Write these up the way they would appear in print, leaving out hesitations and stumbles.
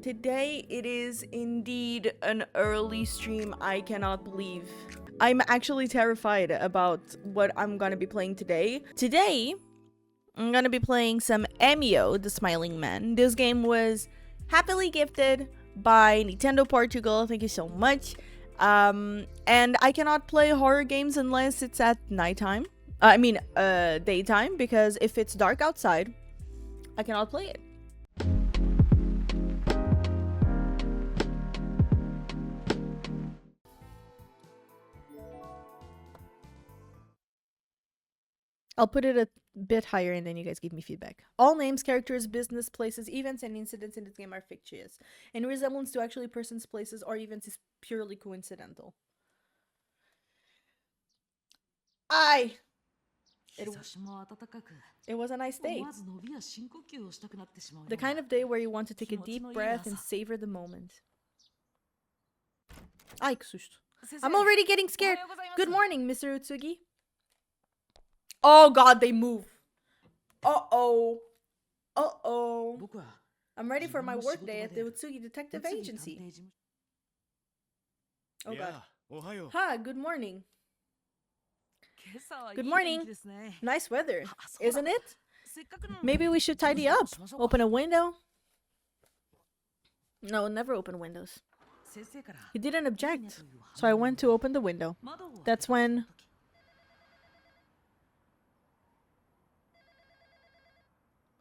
Today it is indeed an early stream. I cannot believe. I'm actually terrified about what I'm gonna be playing today. Today, I'm gonna be playing some Emio, the Smiling Man. This game was happily gifted by Nintendo Portugal. Thank you so much. And I cannot play horror games unless it's at nighttime. Daytime, because if it's dark outside, I cannot play it. I'll put it a bit higher and then you guys give me feedback. All names, characters, business, places, events, and incidents in this game are fictitious. Any resemblance to actually persons, places, or events is purely coincidental. It was a nice day. The kind of day where you want to take a deep breath and savor the moment. Ai, que susto. I'm already getting scared. Good morning, Mr. Utsugi. Oh god, they move. Uh-oh. Uh-oh. I'm ready for my work day at the Utsugi Detective Agency. Oh god. Hi, good morning. Good morning. Nice weather, isn't it? Maybe we should tidy up. Open a window. No, never open windows. He didn't object, so I went to open the window. That's when...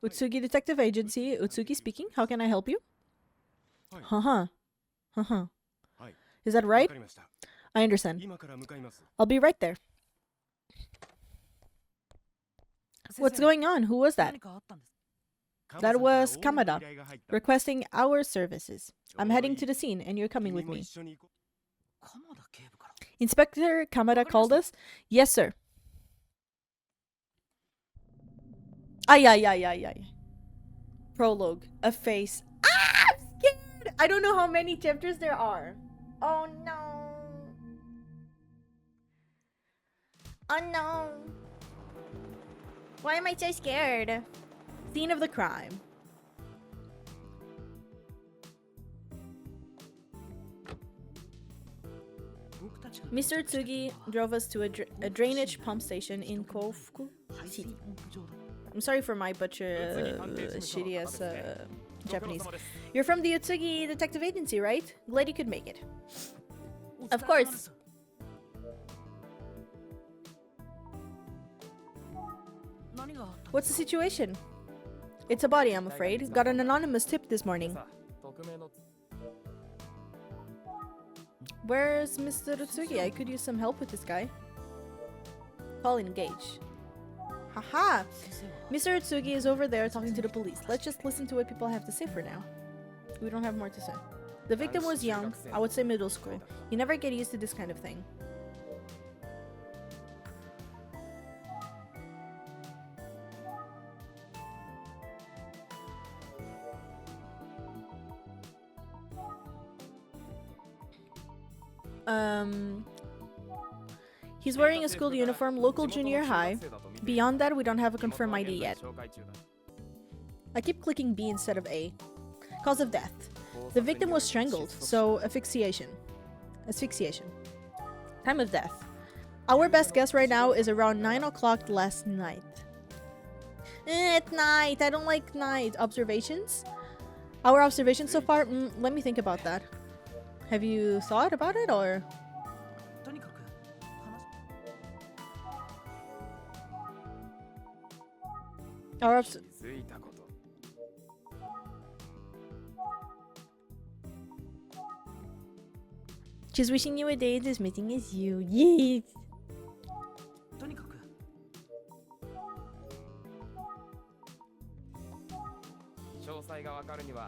Utsugi Detective Agency, Utsugi speaking. How can I help you? Is that right? I understand. I'll be right there. What's going on? Who was that? That was Kamada, requesting our services. I'm heading to the scene, and you're coming with me. Inspector Kamada called us? Yes, sir. Ay. Prologue. A face. Ah! I'm scared! I don't know how many chapters there are. Oh no. Oh no. Why am I so scared? Scene of the crime. Mr. Tsugi drove us to a drainage pump station in Kofuku City. I'm sorry for my shitty ass Japanese. You're from the Utsugi Detective Agency, right? Glad you could make it. Of course. What's the situation? It's a body, I'm afraid. Got an anonymous tip this morning. Where's Mr. Utsugi? I could use some help with this guy. Call engage. Haha! Mr. Utsugi is over there talking to the police. Let's just listen to what people have to say for now. We don't have more to say. The victim was young, I would say middle school. You never get used to this kind of thing. He's wearing a school uniform, local junior high. Beyond that, we don't have a confirmed ID yet. I keep clicking B instead of A. Cause of death. The victim was strangled, so asphyxiation. Time of death. Our best guess right now is around 9 o'clock last night. At night! I don't like night. Observations? Our observations so far? Let me think about that. Have you thought about it, or...? She's wishing you a day as meeting as you. Yes!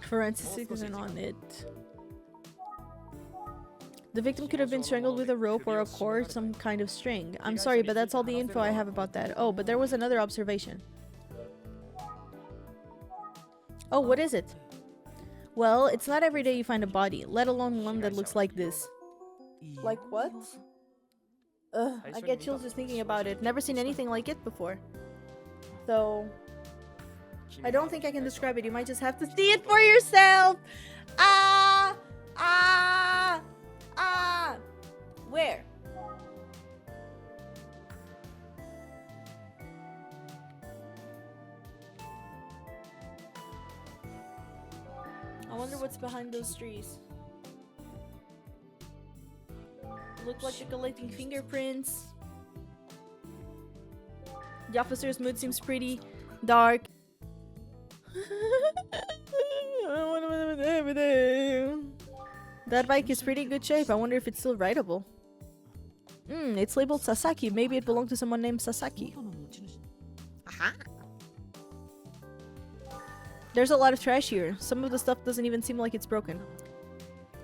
Forensics isn't on it. The victim could have been strangled with a rope or a cord, some kind of string. I'm sorry, but that's all the info I have about that. Oh, but there was another observation. Oh, what is it? Well, it's not every day you find a body, let alone one that looks like this. Like what? Ugh, I get chills just thinking about it. Never seen anything like it before. So, I don't think I can describe it. You might just have to see it for yourself. I wonder what's behind those trees. Look like they're collecting fingerprints. The officer's mood seems pretty dark. That bike is pretty good shape. I wonder if it's still rideable. It's labeled Sasaki. Maybe it belonged to someone named Sasaki. Aha. There's a lot of trash here. Some of the stuff doesn't even seem like it's broken.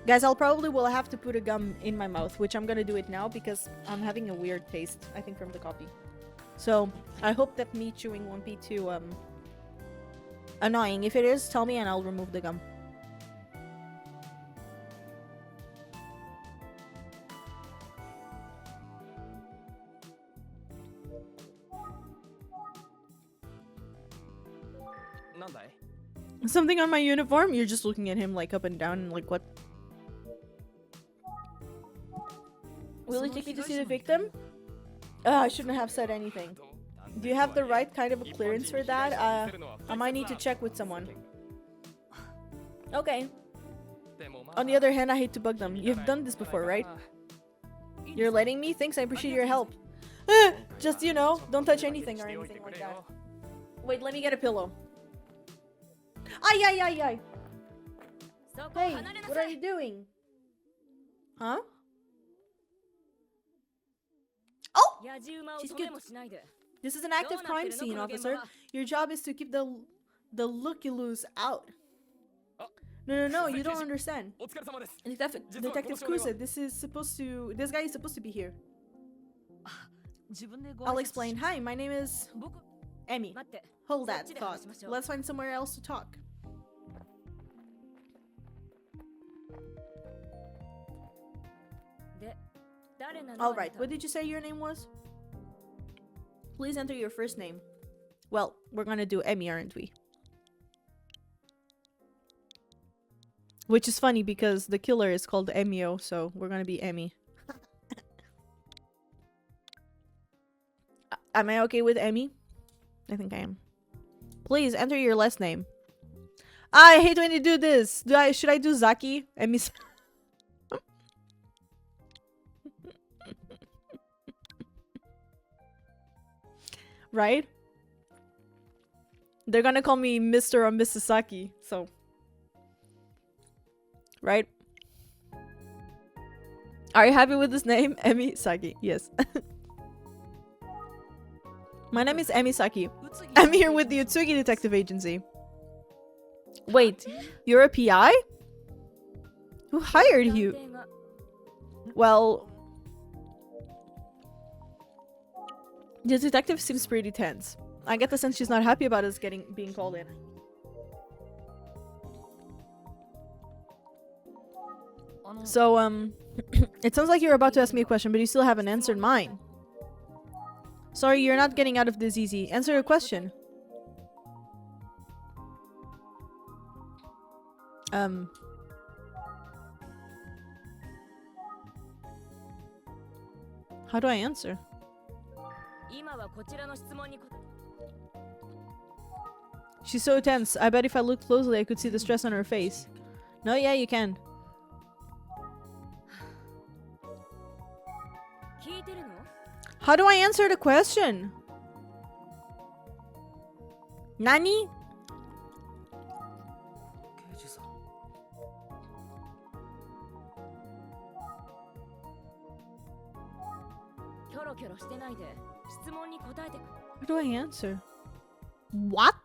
Guys, I'll probably will have to put a gum in my mouth, which I'm gonna do it now because I'm having a weird taste, I think, from the coffee. So, I hope that me chewing won't be too, annoying. If it is, tell me and I'll remove the gum. Something on my uniform? You're just looking at him like up and down and like what? Will you take me to see the victim? I shouldn't have said anything. Do you have the right kind of a clearance for that? I might need to check with someone. Okay. On the other hand, I hate to bug them. You've done this before, right? You're letting me? Thanks, I appreciate your help. Just, you know, don't touch anything or anything like that. Wait, let me get a pillow. Ay, ay, ay, ay. Hey, what are you doing? Huh? Oh! She's cute. This is an active crime scene, officer. Your job is to keep the looky-loos out. No, you don't understand. Detective Kusa, this guy is supposed to be here. I'll explain. Hi, my name is Emmy. Hold that thought. Let's find somewhere else to talk. Alright, what did you say your name was? Please enter your first name. Well, we're gonna do Emmy, aren't we? Which is funny because the killer is called Emio, so we're gonna be Emmy. Am I okay with Emmy? I think I am. Please enter your last name. I hate when you do this. Should I do Zaki? Emmy. Right? They're gonna call me Mr. or Mrs. Saki, so. Right? Are you happy with this name? Emisaki, yes. My name is Emisaki. I'm here with the Utsugi Detective Agency. Wait, you're a PI? Who hired you? Well, the detective seems pretty tense. I get the sense she's not happy about us being called in. So, it sounds like you're about to ask me a question, but you still haven't answered mine. Sorry, you're not getting out of this easy. Answer your question. How do I answer? She's so tense. I bet if I looked closely, I could see the stress on her face. No, yeah, you can. How do I answer the question? Nani? How do I answer? What?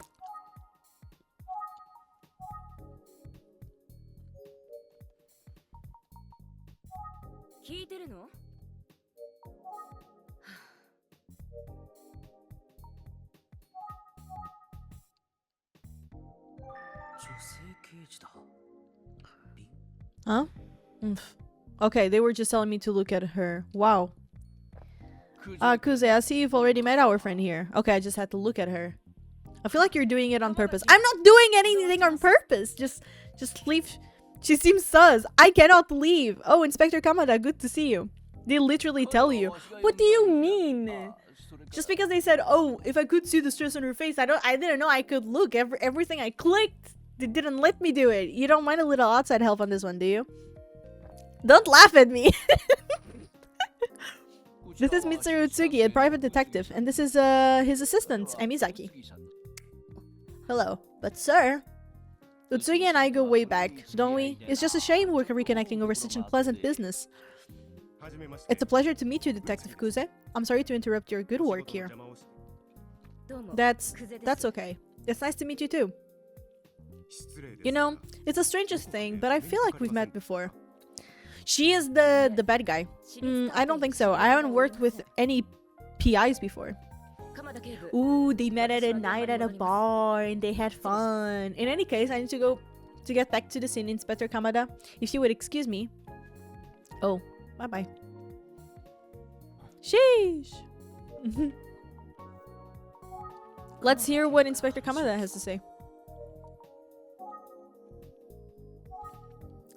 Huh? Okay, they were just telling me to look at her. Wow. Kuze, I see you've already met our friend here. Okay, I just had to look at her. I feel like you're doing it on purpose. I'm not doing anything on purpose. Just leave. She seems sus. I cannot leave. Oh, Inspector Kamada, good to see you. They literally tell you. What do you mean? Just because they said, oh, if I could see the stress on her face, I didn't know I could look. Everything I clicked They didn't let me do it. You don't mind a little outside help on this one, do you? Don't laugh at me. This is Mitsuru Utsugi, a private detective, and this is his assistant, Emisaki. Hello. But sir, Utsugi and I go way back, don't we? It's just a shame we're reconnecting over such unpleasant business. It's a pleasure to meet you, Detective Kuze. I'm sorry to interrupt your good work here. That's okay. It's nice to meet you too. You know, it's the strangest thing, but I feel like we've met before. She is the bad guy. I don't think so. I haven't worked with any PIs before. Ooh, they met at a night at a bar and they had fun. In any case, I need to go to get back to the scene, Inspector Kamada. If you would excuse me. Oh, bye-bye. Sheesh. Let's hear what Inspector Kamada has to say.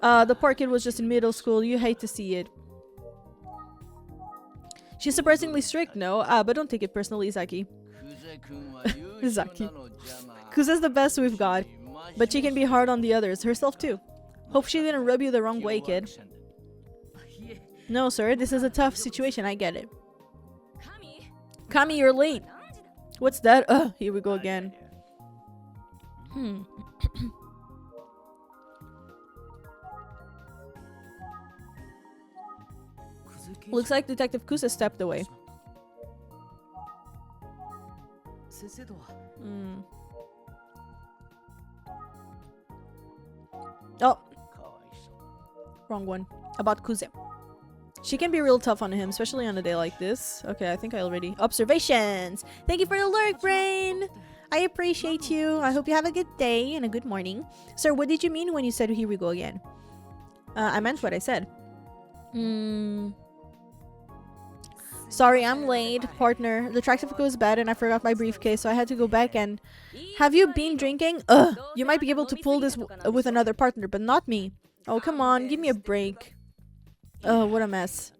The poor kid was just in middle school. You hate to see it. She's surprisingly strict, no? But don't take it personally, Izaki. Izaki. Kuze's the best we've got. But she can be hard on the others, herself too. Hope she didn't rub you the wrong way, kid. No, sir, this is a tough situation, I get it. Kami, you're late. What's that? Here we go again. Looks like Detective Kusa stepped away. Oh. Wrong one. About Kuze. She can be real tough on him, especially on a day like this. Okay, I think I already... Observations! Thank you for the lurk, brain! I appreciate you. I hope you have a good day and a good morning. Sir, what did you mean when you said here we go again? I meant what I said. Sorry, I'm late, partner. The traffic was bad and I forgot my briefcase, so I had to go back and... Have you been drinking? You might be able to pull this with another partner, but not me. Oh, come on, give me a break. What a mess.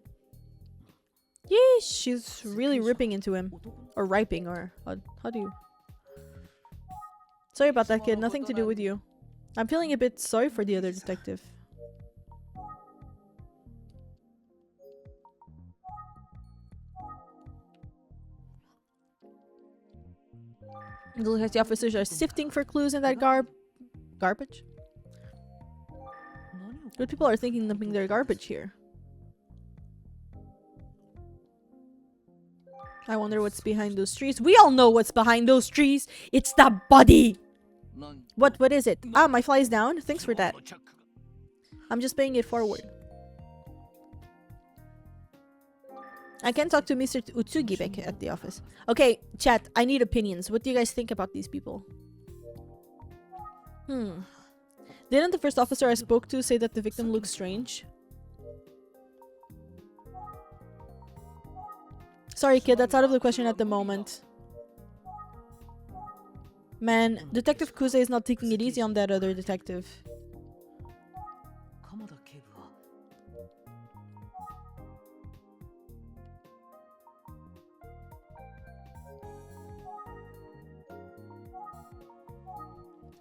Yeesh, she's really ripping into him. Or riping, or... How do you... Sorry about that, kid. Nothing to do with you. I'm feeling a bit sorry for the other detective. It looks like the officers are sifting for clues in that garbage? What people are thinking dumping their garbage here? I wonder what's behind those trees. We all know what's behind those trees! It's the body! What is it? Ah, my fly is down? Thanks for that. I'm just paying it forward. I can talk to Mr. Utsugi back at the office. Okay, chat, I need opinions. What do you guys think about these people? Didn't the first officer I spoke to say that the victim looks strange? Sorry, kid, that's out of the question at the moment. Man, Detective Kuze is not taking it easy on that other detective.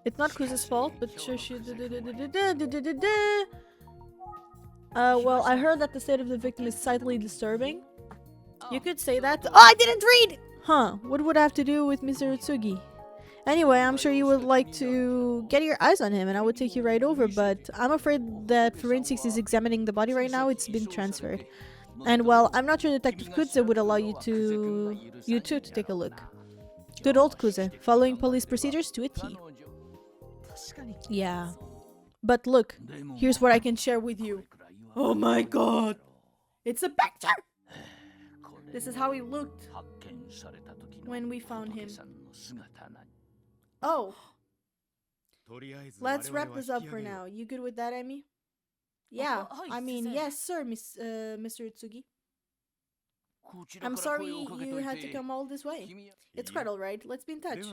It's not Kuze's fault, but sure she... well, I heard that the state of the victim is slightly disturbing. You could say that. Oh, I didn't read! Huh, what would I have to do with Mr. Utsugi? Anyway, I'm sure you would like to get your eyes on him and I would take you right over, but I'm afraid that forensics is examining the body right now. It's been transferred. And well, I'm not sure Detective Kuze would allow you two to take a look. Good old Kuze, following police procedures to a T. Yeah. But look, here's what I can share with you. Oh my god! It's a picture! This is how he looked when we found him. Oh. Let's wrap this up for now. You good with that, Emi? Yeah. I mean, yes, sir, Mr. Utsugi. I'm sorry you had to come all this way. It's quite alright. Let's be in touch.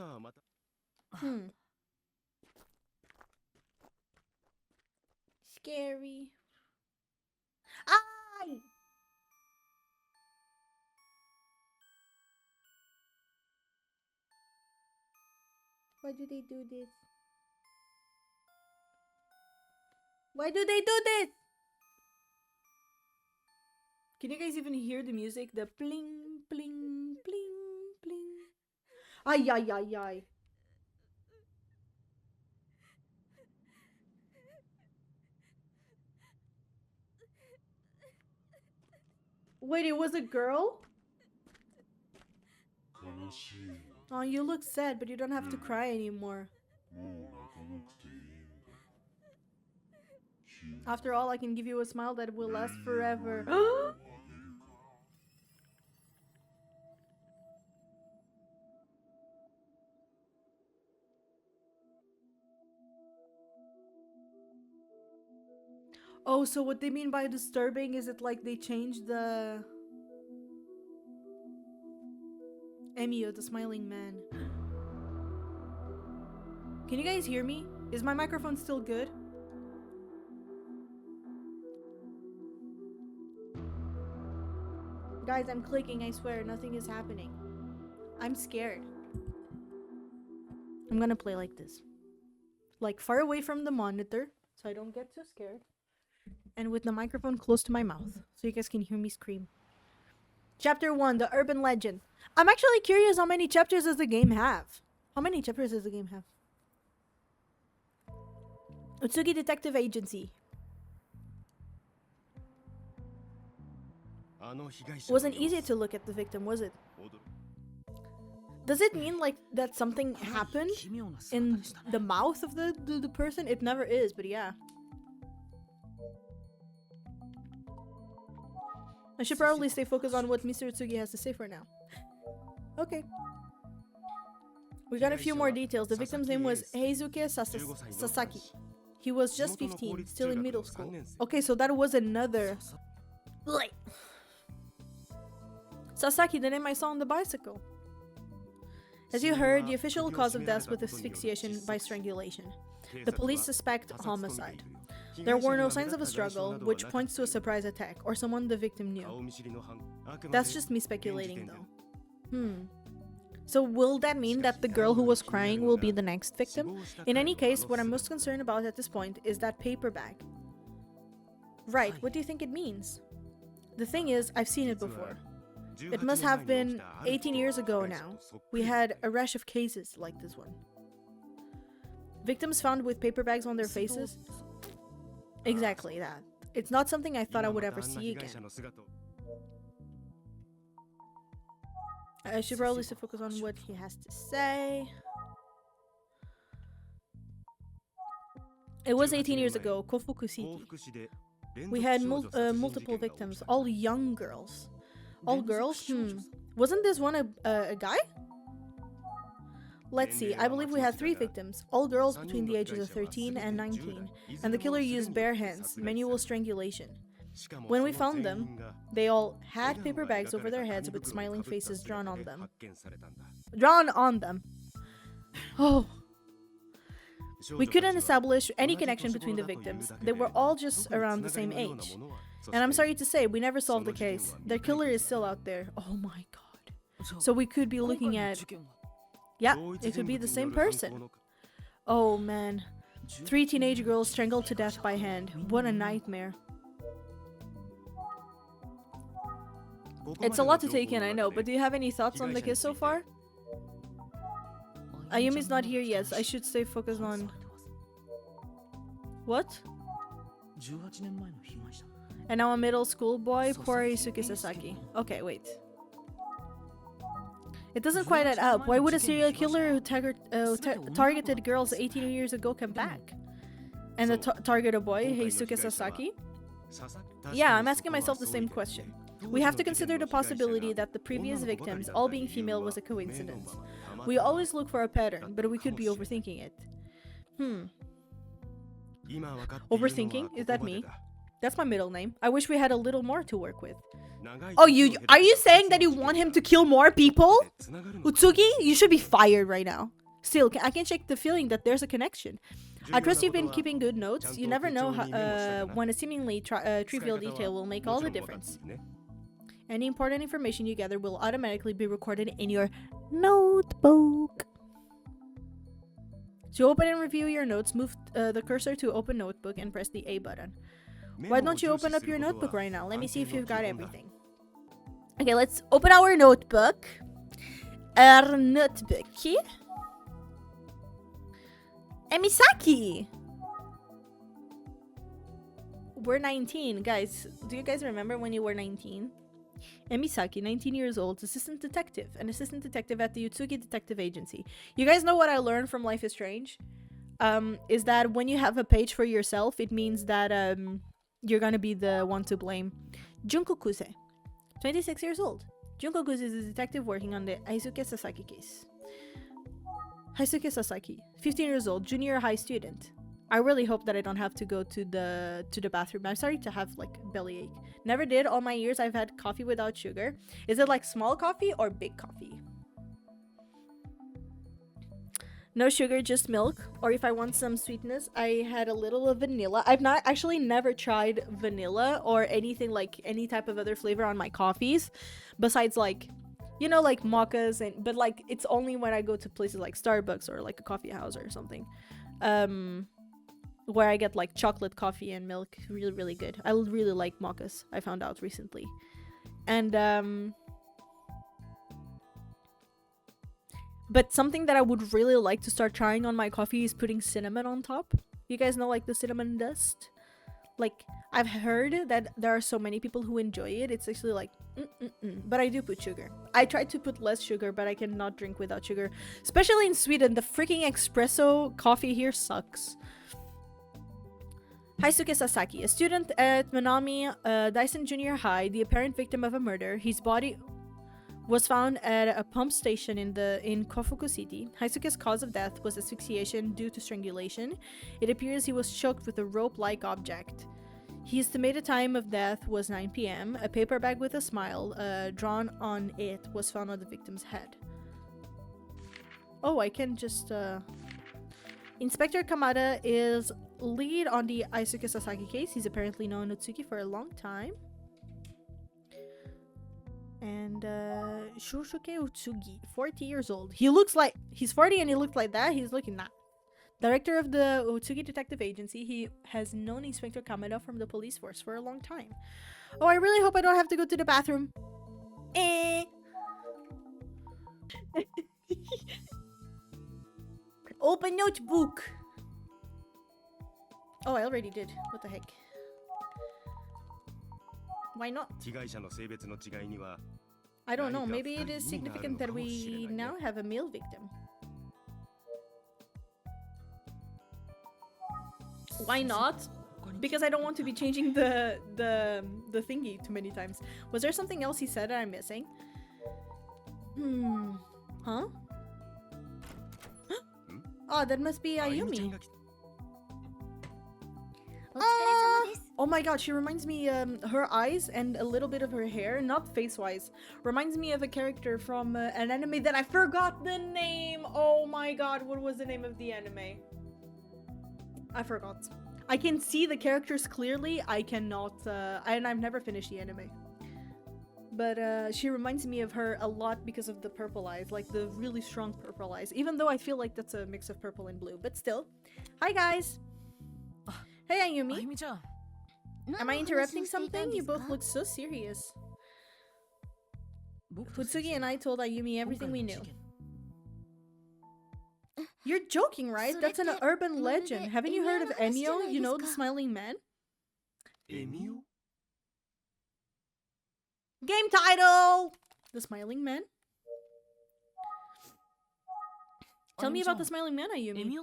Scary. Ah! Why do they do this? Why do they do this? Can you guys even hear the music? The bling, bling, bling, bling. Ay, ay, ay, ay. Wait, it was a girl? Oh, you look sad, but you don't have to cry anymore. After all, I can give you a smile that will last forever. Oh, so what they mean by disturbing is it like they changed the Emio, the smiling man. Can you guys hear me? Is my microphone still good? Guys, I'm clicking, I swear, nothing is happening. I'm scared. I'm gonna play like this. Like far away from the monitor, so I don't get too scared. And with the microphone close to my mouth, so you guys can hear me scream. Chapter 1, the urban legend. I'm actually curious how many chapters does the game have? How many chapters does the game have? Utsugi Detective Agency. It wasn't easy to look at the victim, was it? Does it mean like that something happened in the mouth of the person? It never is, but yeah. I should probably stay focused on what Mr. Utsugi has to say for now. Okay. We got a few more details. The victim's name was Heizuke Sasaki. He was just 15, still in middle school. Okay, so that was another... Sasaki, the name I saw on the bicycle. As you heard, the official cause of death was asphyxiation by strangulation. The police suspect homicide. There were no signs of a struggle, which points to a surprise attack, or someone the victim knew. That's just me speculating though. So will that mean that the girl who was crying will be the next victim? In any case, what I'm most concerned about at this point is that paper bag. Right, what do you think it means? The thing is, I've seen it before. It must have been 18 years ago now. We had a rash of cases like this one. Victims found with paper bags on their faces? Exactly that. It's not something I thought I would ever see again. I should probably still focus on what he has to say. It was 18 years ago, Kofuku City. We had multiple victims, all young girls. All girls? Wasn't this one a guy? Let's see, I believe we had 3 victims, all girls between the ages of 13 and 19, and the killer used bare hands, manual strangulation. When we found them, they all had paper bags over their heads with smiling faces drawn on them. Drawn on them! Oh! We couldn't establish any connection between the victims. They were all just around the same age. And I'm sorry to say, we never solved the case. Their killer is still out there. Oh my god. So we could be looking at... Yeah, it could be the same person. Oh man. 3 teenage girls strangled to death by hand. What a nightmare. It's a lot to take in, I know, but do you have any thoughts on the case so far? Ayumi's not here yet. I should stay focused on... What? And now a middle school boy, poor Isuke Sasaki. Okay, wait. It doesn't quite add up. Why would a serial killer who targeted girls 18 years ago come back? And the target a boy, Heisuke Sasaki? Yeah, I'm asking myself the same question. We have to consider the possibility that the previous victims, all being female, was a coincidence. We always look for a pattern, but we could be overthinking it. Overthinking? Is that me? That's my middle name. I wish we had a little more to work with. Oh, are you saying that you want him to kill more people? Utsugi, you should be fired right now. Still, I can shake the feeling that there's a connection. I trust you've been keeping good notes. You never know how, when a seemingly trivial detail will make all the difference. Any important information you gather will automatically be recorded in your notebook. To open and review your notes, move the cursor to open notebook and press the A button. Why don't you open up your notebook right now? Let me see if you've got everything. Okay, let's open our notebook. Our notebook. Emisaki! We're 19, guys. Do you guys remember when you were 19? Emisaki, 19 years old, assistant detective. An assistant detective at the Utsugi Detective Agency. You guys know what I learned from Life is Strange? Is that when you have a page for yourself, it means that you're gonna be the one to blame. Junko Kuse, 26 years old. Junko Kuse is a detective working on the Haisuke Sasaki case. Haisuke Sasaki, 15 years old, junior high student. I really hope that I don't have to go to the bathroom. I'm starting to have like bellyache. Never did. All my years I've had coffee without sugar. Is it like small coffee or big coffee? No sugar, just milk. Or if I want some sweetness, I had a little of vanilla. I've not actually never tried vanilla or anything like any type of other flavor on my coffees, besides like, you know, like mochas but like it's only when I go to places like Starbucks or like a coffee house or something, where I get like chocolate coffee and milk. Really, really good. I really like mochas. I found out recently, and but something that I would really like to start trying on my coffee is putting cinnamon on top. You guys know like the cinnamon dust? Like, I've heard that there are so many people who enjoy it. It's actually like, but I do put sugar. I try to put less sugar, but I cannot drink without sugar. Especially in Sweden, the freaking espresso coffee here sucks. Haisuke Sasaki, a student at Manami Daisen Junior High, the apparent victim of a murder. His body was found at a pump station in Kofuku City. Haisuke's cause of death was asphyxiation due to strangulation. It appears he was choked with a rope-like object. His estimated time of death was 9 p.m. A paper bag with a smile drawn on it was found on the victim's head. Oh, I can just... Inspector Kamada is lead on the Haisuke Sasaki case. He's apparently known Utsuki for a long time. And Shoshuke Utsugi, 40 years old. He looks like he's 40 and he looked like that. He's looking that. Director of the Utsugi Detective Agency. He has known Inspector Kamada from the police force for a long time. Oh, I really hope I don't have to go to the bathroom. Open notebook. Oh, I already did. What the heck? Why not? I don't know. Maybe it is significant that we now have a male victim. Why not? Because I don't want to be changing the thingy too many times. Was there something else he said that I'm missing? Huh? Oh, that must be Ayumi. Oh my god, she reminds me, her eyes and a little bit of her hair, not face-wise, reminds me of a character from an anime that I forgot the name. Oh my god, what was the name of the anime? I forgot. I can see the characters clearly, I cannot, and I've never finished the anime. But she reminds me of her a lot because of the purple eyes, like the really strong purple eyes, even though I feel like that's a mix of purple and blue, but still. Hi guys! Hey Ayumi! Am I interrupting something? You both look so serious. Futsugi and I told Ayumi everything we knew. You're joking, right? That's an urban legend. Haven't you heard of Emio? You know, the smiling man? Emio? Game title! The smiling man? Tell me about the smiling man, Ayumi.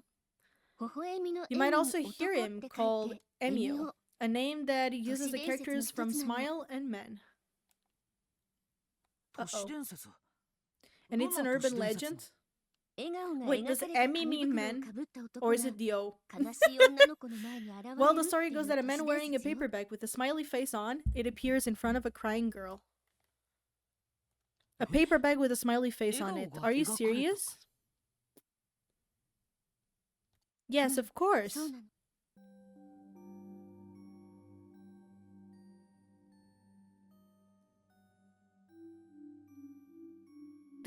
You might also hear him called Emio, a name that uses the characters from Smile and Men. Uh-oh. And it's an urban legend? Wait, does Emi mean men? Or is it the O? Well, the story goes that a man wearing a paper bag with a smiley face on, it appears in front of a crying girl. A paper bag with a smiley face on it. Are you serious? Yes, of course.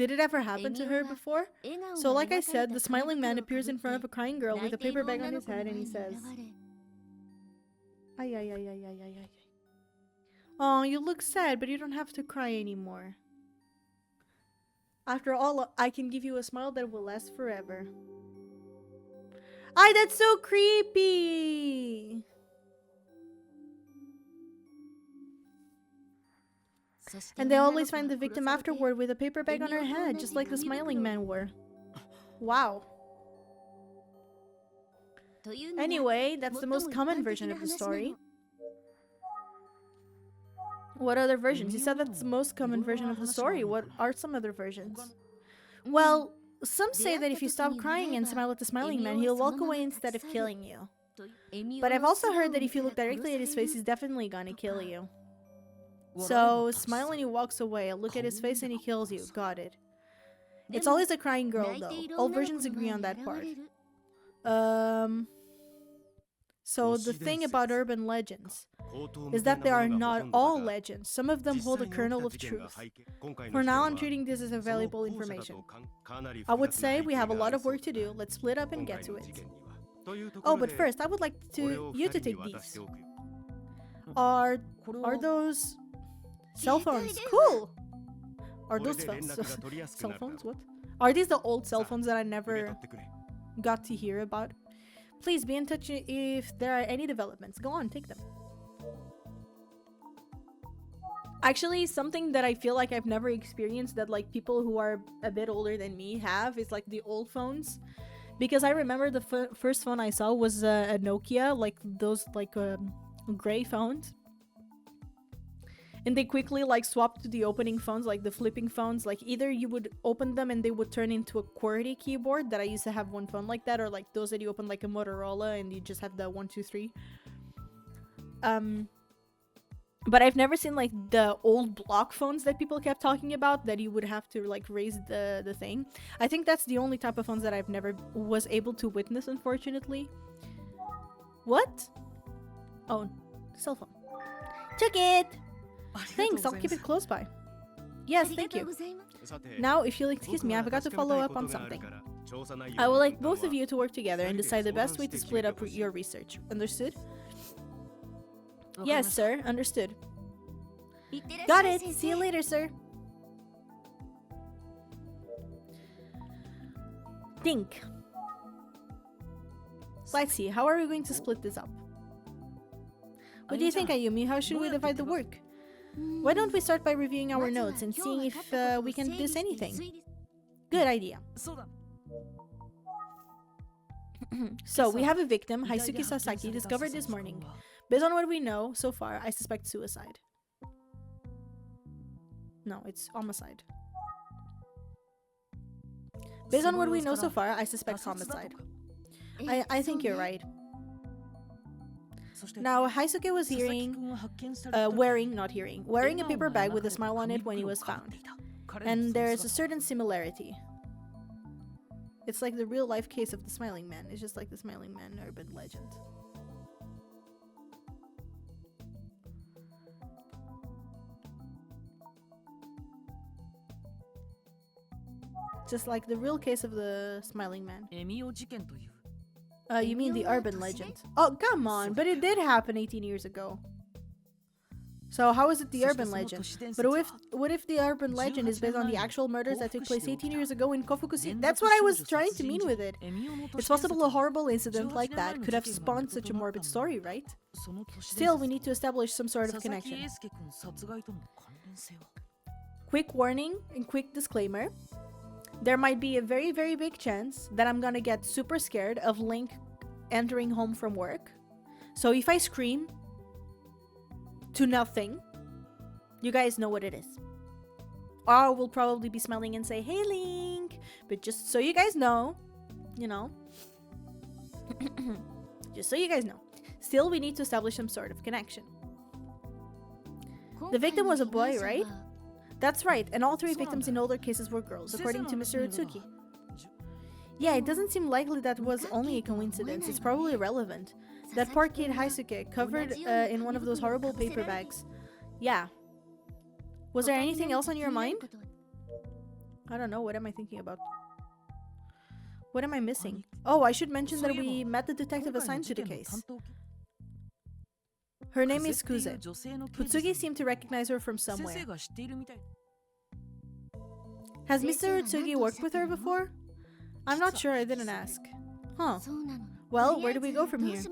Did it ever happen to her before? So like I said, the smiling man appears in front of a crying girl with a paper bag on his head and he says, ay, ay, ay, ay, ay, ay, ay. Oh, you look sad, but you don't have to cry anymore. After all, I can give you a smile that will last forever. Ay, that's so creepy! And they always find the victim afterward with a paper bag on her head, just like the smiling man wore. Wow. Anyway, that's the most common version of the story. What other versions? You said that's the most common version of the story. What are some other versions? Well, some say that if you stop crying and smile at the smiling man, he'll walk away instead of killing you. But I've also heard that if you look directly at his face, he's definitely gonna kill you. So, smile and he walks away, look at his face and he kills you. Got it. It's always a crying girl though. All versions agree on that part. So the thing about urban legends is that they are not all legends. Some of them hold a kernel of truth. For now, I'm treating this as a valuable information. I would say we have a lot of work to do. Let's split up and get to it. Oh, but first, I would like you to take these. Are those cell phones? Cool! Are those phones? Cell phones? What? Are these the old cell phones that I never got to hear about? Please be in touch if there are any developments. Go on, take them. Actually, something that I feel like I've never experienced that like people who are a bit older than me have is like the old phones. Because I remember the first phone I saw was a Nokia, like those like gray phones. And they quickly like swapped to the opening phones, like the flipping phones. Like either you would open them and they would turn into a QWERTY keyboard, that I used to have one phone like that, or like those that you open like a Motorola and you just have the 1, 2, 3. But I've never seen like the old block phones that people kept talking about, that you would have to like raise the thing. I think that's the only type of phones that I've never was able to witness, unfortunately. What? Oh, cell phone. Took it! Thanks, I'll keep it close by. Yes, thank you. Now, if you'll excuse me, I forgot to follow up on something. I would like both of you to work together and decide the best way to split up your research. Understood? Yes, sir. Understood. Got it. See you later, sir. Think. Let's see. How are we going to split this up? What do you think, Ayumi? How should we divide the work? Why don't we start by reviewing our notes and seeing if we can deduce anything? Good idea. So, we have a victim, Haisuke Sasaki, discovered this morning. Based on what we know so far, I suspect suicide. No, it's homicide. Based on what we know so far, I suspect homicide. I think you're right. Now, Haisuke was wearing a paper bag with a smile on it when he was found. And there's a certain similarity. It's like the real life case of the smiling man. It's just like the smiling man urban legend. Just like the real case of the smiling man. You mean the urban legend? Oh, come on, but it did happen 18 years ago. So how is it the urban legend? But what if the urban legend is based on the actual murders that took place 18 years ago in Kofukushi? That's what I was trying to mean with it. It's possible a horrible incident like that could have spawned such a morbid story, right? Still, we need to establish some sort of connection. Quick warning and quick disclaimer. There might be a very, very big chance that I'm gonna get super scared of Link entering home from work. So if I scream to nothing, you guys know what it is. Or I will probably be smiling and say, "Hey Link!" But just so you guys know, you know. Just so you guys know. Still, we need to establish some sort of connection. The victim was a boy, right? That's right, and all 3 victims in older cases were girls, according to Mr. Utsuki. Yeah, it doesn't seem likely that was only a coincidence. It's probably relevant. That poor kid Haisuke, covered in one of those horrible paper bags. Yeah. Was there anything else on your mind? I don't know. What am I thinking about? What am I missing? Oh, I should mention that we met the detective assigned to the case. Her name is Kuze. Utsugi seemed to recognize her from somewhere. Has Mr. Utsugi worked with her before? I'm not sure, I didn't ask. Huh. Well, where do we go from here?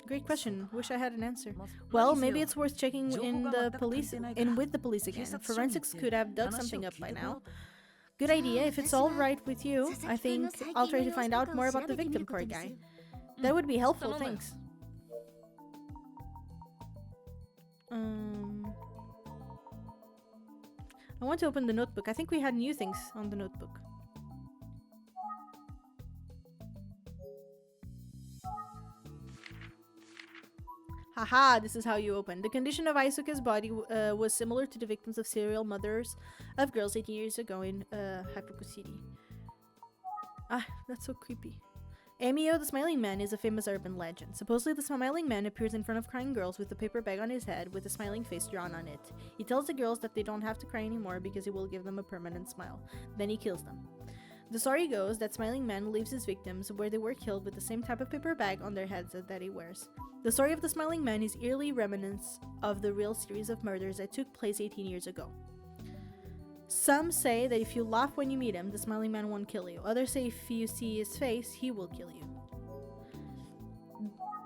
Great question. Wish I had an answer. Well, maybe it's worth checking in with the police again. Forensics could have dug something up by now. Good idea. If it's all right with you, I think I'll try to find out more about the victim card guy. That would be helpful, thanks. I want to open the notebook. I think we had new things on the notebook. Haha, this is how you open. The condition of Aisuke's body was similar to the victims of serial mothers of girls 18 years ago in Hakuku City. Ah, that's so creepy. Emio, the Smiling Man, is a famous urban legend. Supposedly, the Smiling Man appears in front of crying girls with a paper bag on his head with a smiling face drawn on it. He tells the girls that they don't have to cry anymore because he will give them a permanent smile. Then he kills them. The story goes that Smiling Man leaves his victims where they were killed with the same type of paper bag on their heads that he wears. The story of the Smiling Man is eerily reminiscent of the real series of murders that took place 18 years ago. Some say that if you laugh when you meet him, the Smiling Man won't kill you. Others say if you see his face, he will kill you.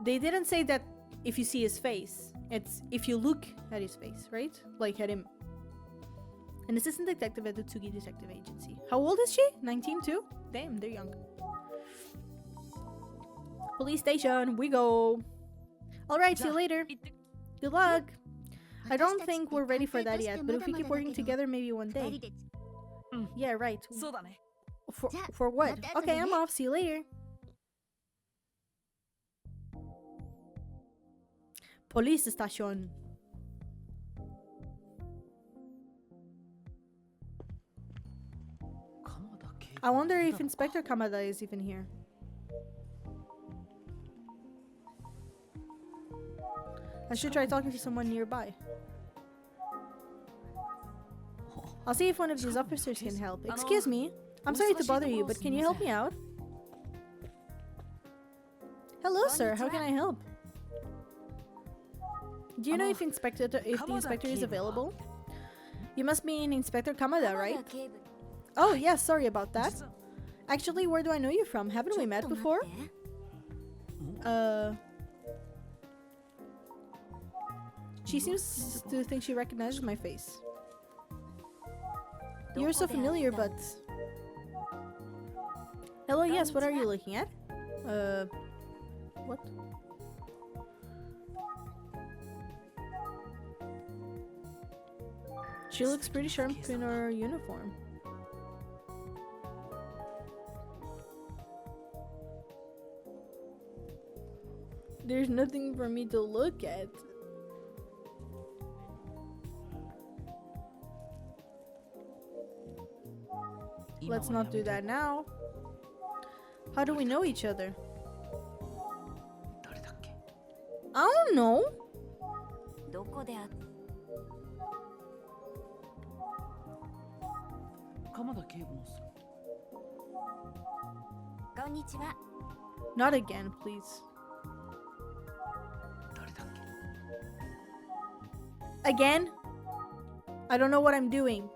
They didn't say that if you see his face. It's if you look at his face, right? Like at him. An assistant detective at the Tsugi Detective Agency. How old is she? 19 too? Damn, they're young. Police station, we go. Alright, see you later. Good luck. I don't think we're ready for that yet, but if we keep working together, maybe one day. Yeah, right. For what? Okay, I'm off. See you later. Police station. I wonder if Inspector Kamada is even here. I should try talking to someone nearby. I'll see if one of these officers can help. Excuse me. I'm sorry to bother you, but can you help me out? Hello, sir. How can I help? Do you know if the inspector is available? You must mean Inspector Kamada, right? Oh, yes. Sorry about that. Actually, where do I know you from? Haven't we met before? She seems to think she recognizes my face. You're so familiar, but... Hello, yes, what are you looking at? What? She looks pretty sharp in her uniform. There's nothing for me to look at. Let's not do that now. How do we know each other? I don't know. Not again, please. Again? I don't know what I'm doing.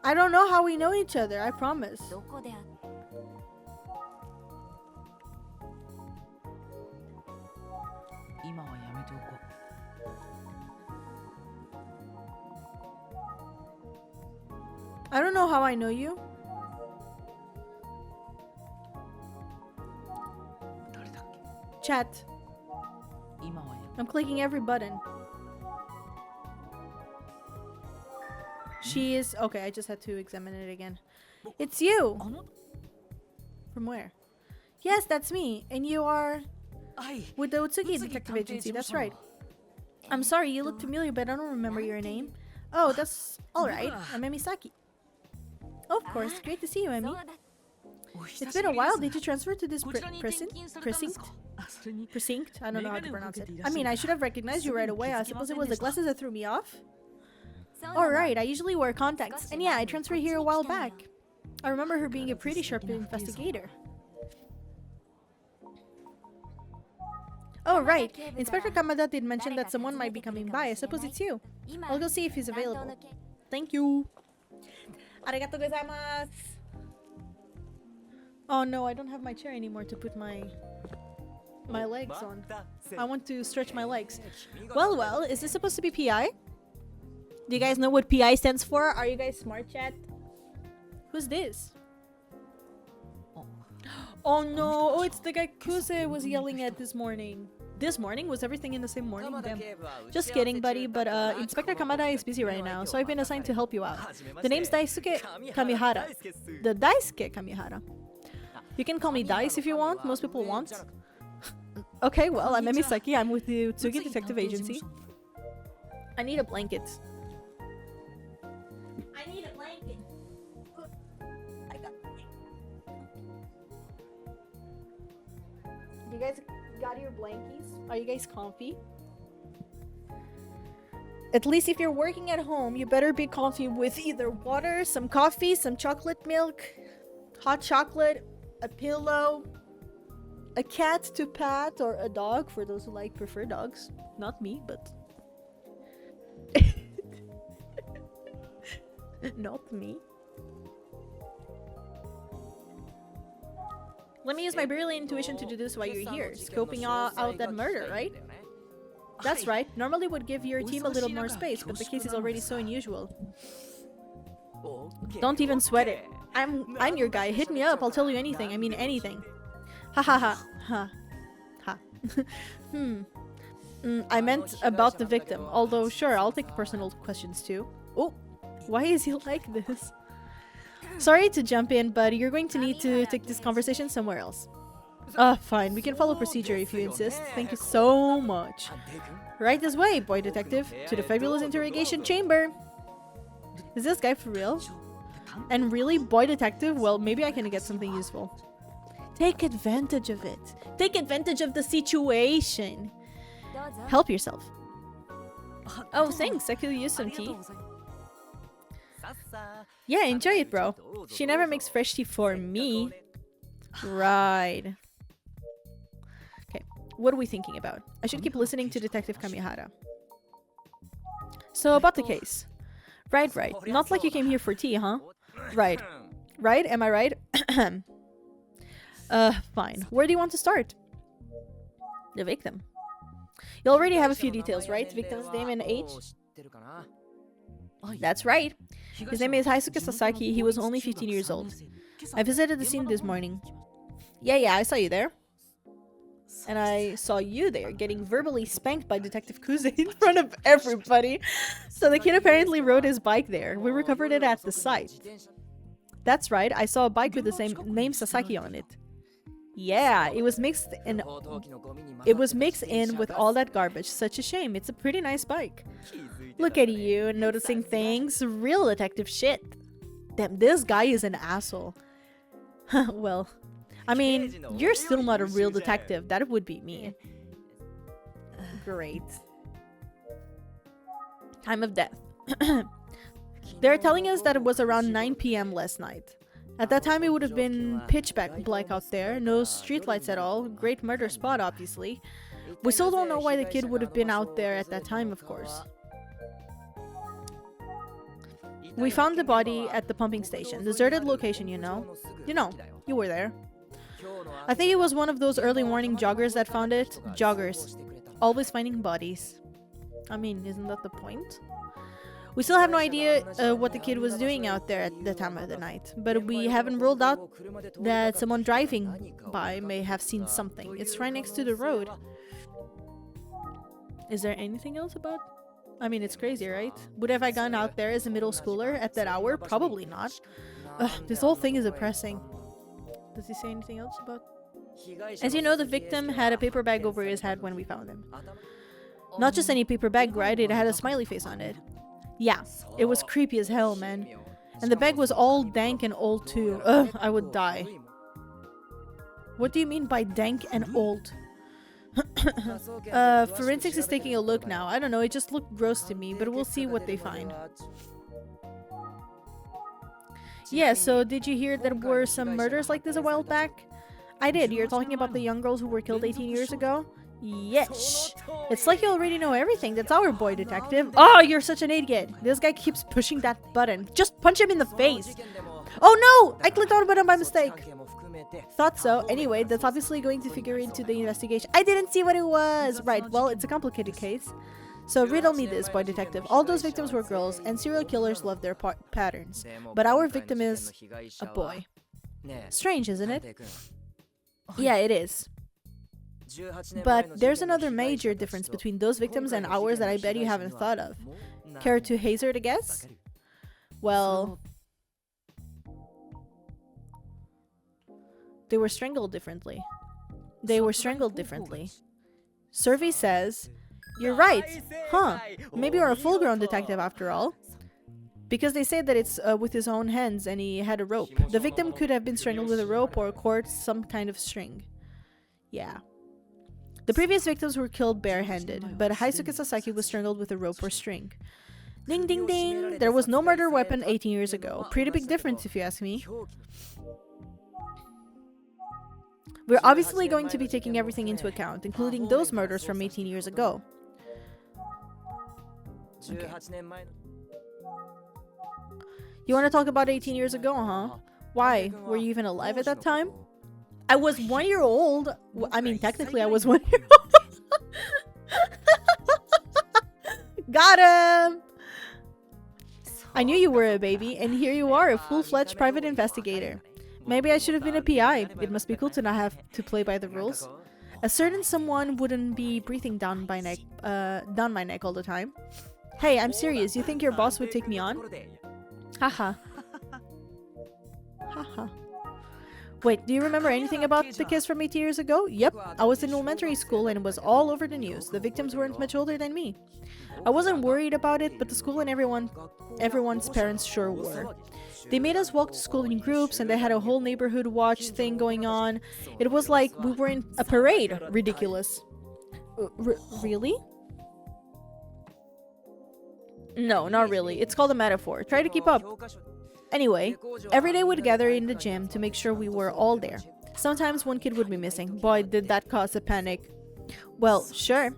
I don't know how we know each other, I promise. I don't know how I know you. Chat. I'm clicking every button. She is... Okay, I just had to examine it again. It's you! From where? Yes, that's me. And you are... with the Utsugi Detective Agency, that's right. I'm sorry, you look familiar, but I don't remember your name. Oh, that's alright. I'm Emisaki. Of course, great to see you, Emi. It's been a while. Did you transfer to this precinct? Precinct? I don't know how to pronounce it. I mean, I should have recognized you right away. I suppose it was the glasses that threw me off. Alright, I usually wear contacts. And yeah, I transferred here a while back. I remember her being a pretty sharp investigator. Oh, right. Inspector Kamada did mention that someone might be coming by. I suppose it's you. I'll go see if he's available. Thank you. Arigatou gozaimasu. Oh no, I don't have my chair anymore to put my legs on. I want to stretch my legs. Well, is this supposed to be PI? Do you guys know what PI stands for? Are you guys smart, chat? Who's this? Oh no! Oh, it's the guy Kuze was yelling at this morning. This morning? Was everything in the same morning? Damn. Just kidding, buddy, but Inspector Kamada is busy right now, so I've been assigned to help you out. The name's Daisuke Kamihara. The Daisuke Kamihara. You can call me Dice if you want. Most people want. Okay, well, I'm Emisaki. I'm with the Utsugi Detective Agency. I need a blanket. I need a blanket. I got. You guys got your blankies? Are you guys comfy? At least if you're working at home, you better be comfy with either water, some coffee, some chocolate milk, hot chocolate, a pillow, a cat to pat, or a dog for those who prefer dogs. Not me, but not me. Let me use my brilliant intuition to deduce why you're here. Scoping out that murder, right? That's right. Normally would give your team a little more space, but the case is already so unusual. Don't even sweat it. I'm your guy. Hit me up. I'll tell you anything. I mean anything. Ha ha ha. Ha. Ha. I meant about the victim. Although, sure, I'll take personal questions too. Oh, why is he like this? Sorry to jump in, but you're going to need to take this conversation somewhere else. Fine. We can follow procedure if you insist. Thank you so much. Right this way, boy detective. To the fabulous interrogation chamber. Is this guy for real? And really, boy detective? Well, maybe I can get something useful. Take advantage of it. Take advantage of the situation. Help yourself. Oh, thanks. I could use some tea. Yeah, enjoy it, bro. She never makes fresh tea for me. Right. Okay, what are we thinking about? I should keep listening to Detective Kamihara. So, about the case. Right. Not like you came here for tea, huh? Right. Right? Am I right? Fine. Where do you want to start? The victim. You already have a few details, right? Victim's name and age? That's right. His name is Haisuke Sasaki. He was only 15 years old. I visited the scene this morning. Yeah, I saw you there. And I saw you there getting verbally spanked by Detective Kuze in front of everybody. So the kid apparently rode his bike there. We recovered it at the site. That's right. I saw a bike with the same name Sasaki on it. Yeah, it was mixed in with all that garbage. Such a shame. It's a pretty nice bike. Look at you, noticing things. Real detective shit. Damn, this guy is an asshole. Well, I mean, you're still not a real detective. That would be me. Great. Time of death. They're telling us that it was around 9 p.m. last night. At that time, it would have been pitch black out there. No streetlights at all. Great murder spot, obviously. We still don't know why the kid would have been out there at that time, of course. We found the body at the pumping station. Deserted location, you know. You were there. I think it was one of those early morning joggers that found it. Joggers. Always finding bodies. I mean, isn't that the point? We still have no idea what the kid was doing out there at the time of the night. But we haven't ruled out that someone driving by may have seen something. It's right next to the road. Is there anything else about... I mean, it's crazy, right? Would have I gone out there as a middle schooler at that hour? Probably not. Ugh, this whole thing is depressing. Does he say anything else about... As you know, the victim had a paper bag over his head when we found him. Not just any paper bag, right? It had a smiley face on it. Yeah, it was creepy as hell, man. And the bag was all dank and old too. Ugh, I would die. What do you mean by dank and old? Forensics is taking a look now. I don't know, it just looked gross to me, but we'll see what they find. Yeah, so did you hear there were some murders like this a while back? I did. You're talking about the young girls who were killed 18 years ago? Yes. It's like you already know everything. That's our boy, detective. Oh, you're such an idiot. This guy keeps pushing that button. Just punch him in the face. Oh no! I clicked on the button by mistake. Thought so. Anyway, that's obviously going to figure into the investigation. I didn't see what it was! Right, well, it's a complicated case. So riddle me this, boy detective. All those victims were girls, and serial killers love their patterns. But our victim is a boy. Strange, isn't it? Yeah, it is. But there's another major difference between those victims and ours that I bet you haven't thought of. Care to hazard a guess? Well... They were strangled differently. Survey says... You're right! Huh. Maybe you're a full-grown detective after all. Because they say that it's with his own hands and he had a rope. The victim could have been strangled with a rope or a cord, some kind of string. Yeah. The previous victims were killed barehanded, but Haisuke Sasaki was strangled with a rope or string. Ding ding ding! There was no murder weapon 18 years ago. Pretty big difference if you ask me. We're obviously going to be taking everything into account, including those murders from 18 years ago. Okay. You want to talk about 18 years ago, huh? Why? Were you even alive at that time? I was 1 year old. I mean, technically I was 1 year old. Got him! I knew you were a baby, and here you are, a full-fledged private investigator. Maybe I should have been a PI. It must be cool to not have to play by the rules. A certain someone wouldn't be breathing down my neck all the time. Hey, I'm serious. You think your boss would take me on? Haha. Haha. Wait, do you remember anything about the case from 8 years ago? Yep. I was in elementary school and it was all over the news. The victims weren't much older than me. I wasn't worried about it, but the school and everyone's parents sure were. They made us walk to school in groups and they had a whole neighborhood watch thing going on. It was like we were in a parade. Ridiculous. Really? No, not really. It's called a metaphor. Try to keep up. Anyway, every day we'd gather in the gym to make sure we were all there. Sometimes one kid would be missing. Boy, did that cause a panic. Well, sure.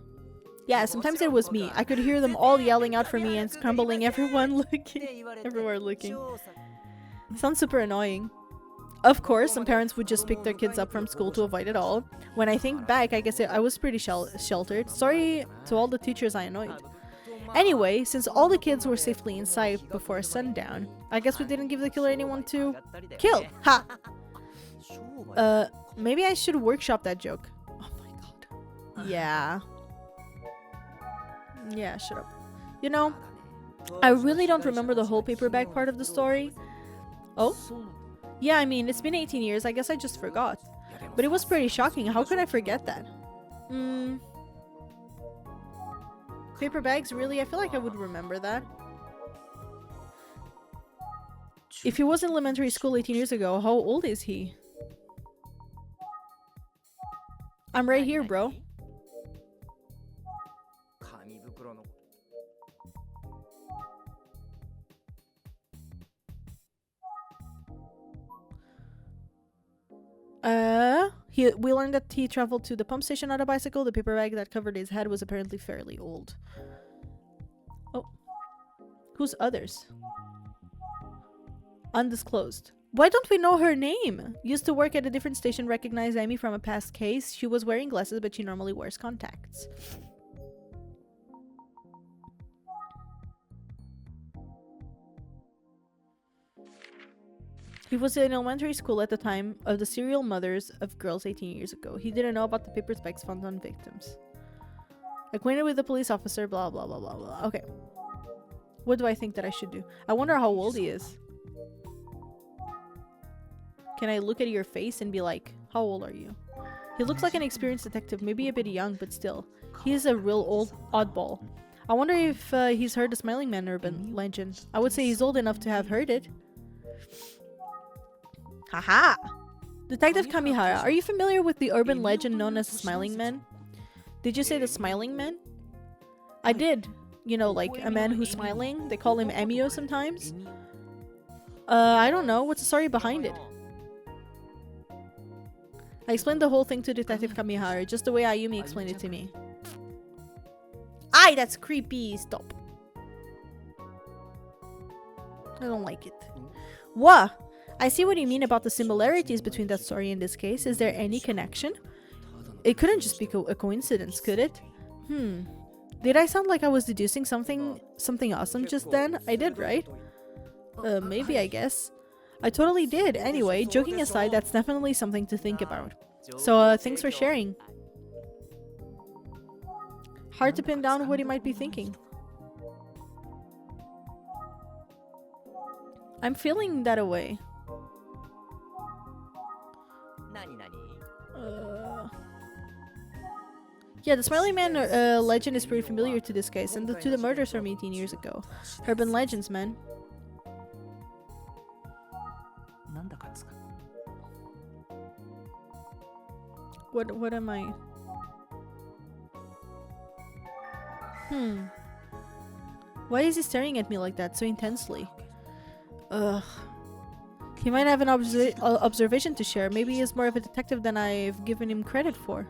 Yeah, sometimes it was me. I could hear them all yelling out for me and scrambling everywhere looking. Sounds super annoying. Of course, some parents would just pick their kids up from school to avoid it all. When I think back, I guess I was pretty sheltered. Sorry to all the teachers I annoyed. Anyway, since all the kids were safely inside before sundown, I guess we didn't give the killer anyone to kill. Ha! Maybe I should workshop that joke. Oh my god. Yeah. Yeah, shut up. You know, I really don't remember the whole paper bag part of the story. Oh? Yeah, I mean, it's been 18 years. I guess I just forgot. But it was pretty shocking. How could I forget that? Paper bags? Really? I feel like I would remember that. If he was in elementary school 18 years ago, how old is he? I'm right here, bro. We learned that he traveled to the pump station on a bicycle. The paper bag that covered his head was apparently fairly old. Oh. Who's others? Undisclosed. Why don't we know her name? Used to work at a different station, recognized Amy from a past case. She was wearing glasses, but she normally wears contacts. He was in elementary school at the time of the serial murders of girls 18 years ago. He didn't know about the paper bags found on victims. Acquainted with the police officer, blah blah blah blah blah. Okay. What do I think that I should do? I wonder how old he is. Can I look at your face and be like, how old are you? He looks like an experienced detective, maybe a bit young, but still. He is a real old oddball. I wonder if he's heard the Smiling Man urban legend. I would say he's old enough to have heard it. Haha! Detective Kamihara, are you familiar with the urban legend known as the Smiling Man? Did you say the Smiling Man? I did. You know, like a man who's smiling. They call him Emio sometimes. I don't know. What's the story behind it? I explained the whole thing to Detective Kamihara, just the way Ayumi explained it to me. Aye, that's creepy. Stop. I don't like it. What? I see what you mean about the similarities between that story and this case. Is there any connection? It couldn't just be a coincidence, could it? Did I sound like I was deducing something awesome just then? I did, right? Maybe, I guess. I totally did. Anyway, joking aside, that's definitely something to think about. So, thanks for sharing. Hard to pin down what he might be thinking. I'm feeling that away. Yeah, the Smiling Man legend is pretty familiar to this case, and to the murders from 18 years ago. Urban legends, man. What am I? Why is he staring at me like that so intensely? Ugh. He might have an observation to share. Maybe he's more of a detective than I've given him credit for.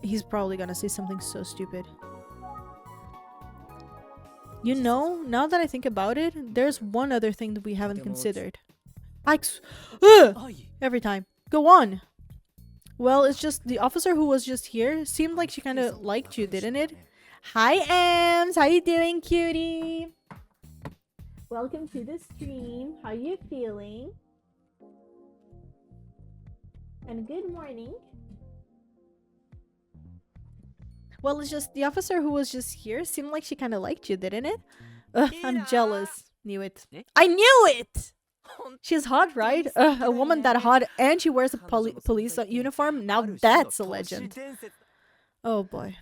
He's probably gonna say something so stupid. You know, now that I think about it, there's one other thing that we haven't considered. Every time. Go on! Well, it's just the officer who was just here seemed like she kind of liked you, didn't it? Hi, Ems! How you doing, cutie? Welcome to the stream. How you feeling? And good morning. Well, it's just the officer who was just here seemed like she kind of liked you, didn't it? Ugh, I'm jealous. Knew it. I knew it! She's hot, right? A woman that hot and she wears a police uniform? Now that's a legend. Oh boy.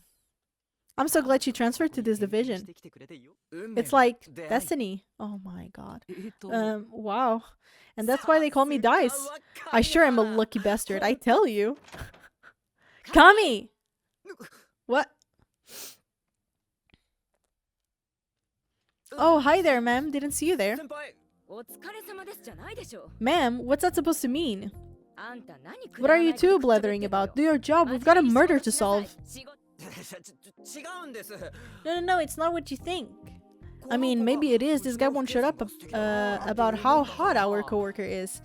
I'm so glad she transferred to this division. It's like destiny. Oh my god. Wow. And that's why they call me Dice. I sure am a lucky bastard, I tell you. Kami! What? Oh, hi there, ma'am. Didn't see you there. Ma'am, what's that supposed to mean? What are you two blathering about? Do your job. We've got a murder to solve. No, it's not what you think. I mean, maybe it is. This guy won't shut up about how hot our coworker is.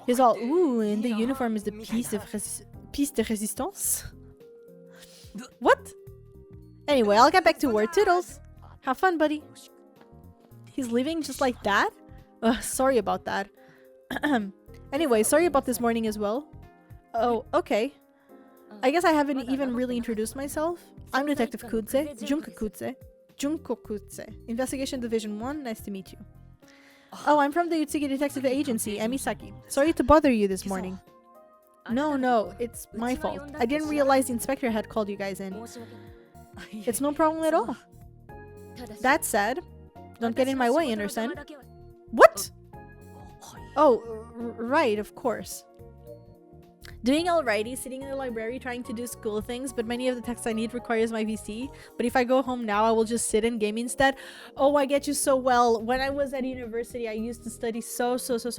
He's all, ooh, and the uniform is the piece de résistance. What? Anyway, I'll get back to work. Toodles. Have fun, buddy. He's leaving just like that? Sorry about that. Anyway, sorry about this morning as well. Oh, okay. I guess I haven't even really introduced myself. I'm Detective Kudze, Junko Kudze. Investigation Division 1, nice to meet you. Oh, I'm from the Utsugi Detective Agency, Emisaki. Sorry to bother you this morning. No, it's my fault. I didn't realize the inspector had called you guys in. It's no problem at all. That said, don't get in my way, understand? What? Oh, right, of course. Doing alrighty, sitting in the library trying to do school things, but many of the texts I need requires my PC. But if I go home now, I will just sit and game instead. Oh, I get you so well. When I was at university, I used to study so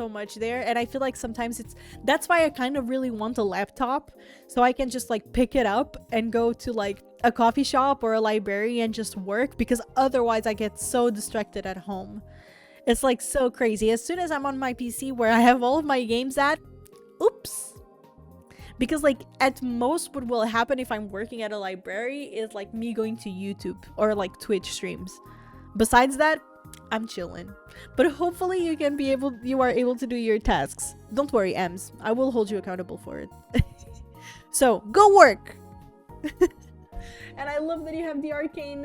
much there, and I feel like sometimes that's why I kind of really want a laptop, so I can just like pick it up and go to like a coffee shop or a library and just work, because otherwise I get so distracted at home. It's like so crazy. As soon as I'm on my PC where I have all of my games at, oops. Because like at most what will happen if I'm working at a library is like me going to YouTube or like Twitch streams. Besides that, I'm chilling. But hopefully you are able to do your tasks. Don't worry, Ems. I will hold you accountable for it. So go work. And I love that you have the arcane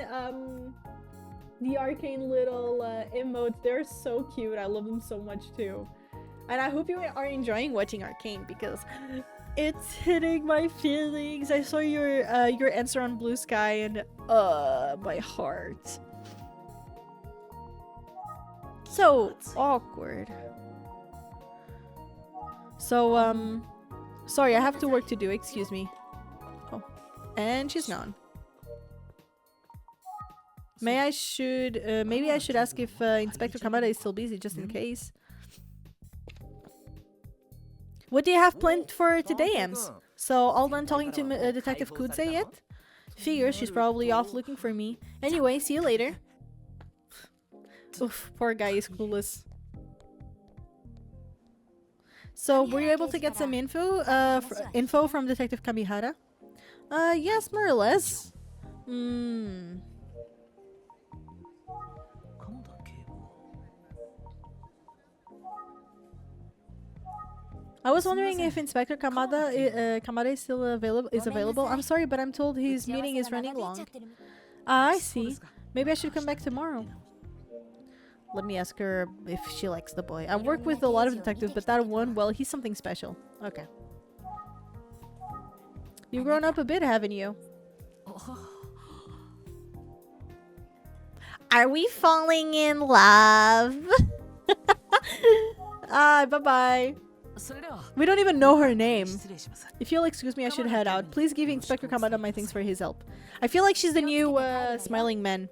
little emotes. They're so cute. I love them so much too. And I hope you are enjoying watching Arcane, because it's hitting my feelings. I saw your answer on Blue Sky and my heart. So awkward. So, sorry, I have to work to do. Excuse me. Oh, and she's gone. Maybe I should ask if Inspector Kamada is still busy, just in case. What do you have planned for today, Ems? So, all done talking to Detective Kudze yet? Figures she's probably off looking for me. Anyway, see you later. Oof, poor guy is clueless. So, were you able to get some info from Detective Kamihara? Yes, more or less. I was wondering if Inspector Kamada is still available. I'm sorry, but I'm told his meeting is running long. Ah, I see. Maybe I should come back tomorrow. Let me ask her if she likes the boy. I've worked with a lot of detectives, but that one, well, he's something special. Okay. You've grown up a bit, haven't you? Are we falling in love? Bye-bye. We don't even know her name. If you'll excuse me, I should head out. Please give Inspector Kamada my thanks for his help. I feel like she's the new Smiling Man.